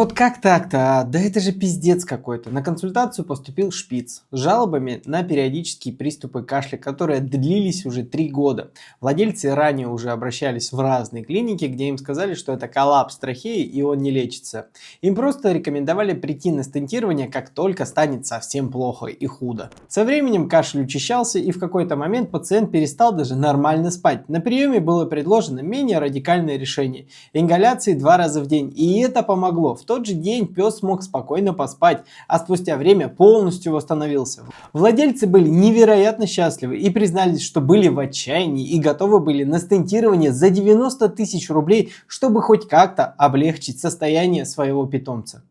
вот как так-то? Да это же пиздец какой-то. На консультацию поступил шпиц с жалобами на периодические приступы кашля, которые длились уже 3 года. Владельцы ранее уже обращались в разные клиники, где им сказали, что это коллапс трахеи и он не лечится. Им просто рекомендовали прийти на стентирование, как только станет совсем плохо и худо. Со временем кашель учащался, и в какой-то момент пациент перестал даже нормально спать. На приеме было предложено менее радикальное решение – ингаляции 2 раза в день, и это помогло. В тот же день пес смог спокойно поспать, а спустя время полностью восстановился. Владельцы были невероятно счастливы и признались, что были в отчаянии и готовы были на стентирование за 90 тысяч рублей, чтобы хоть как-то облегчить состояние своего питомца.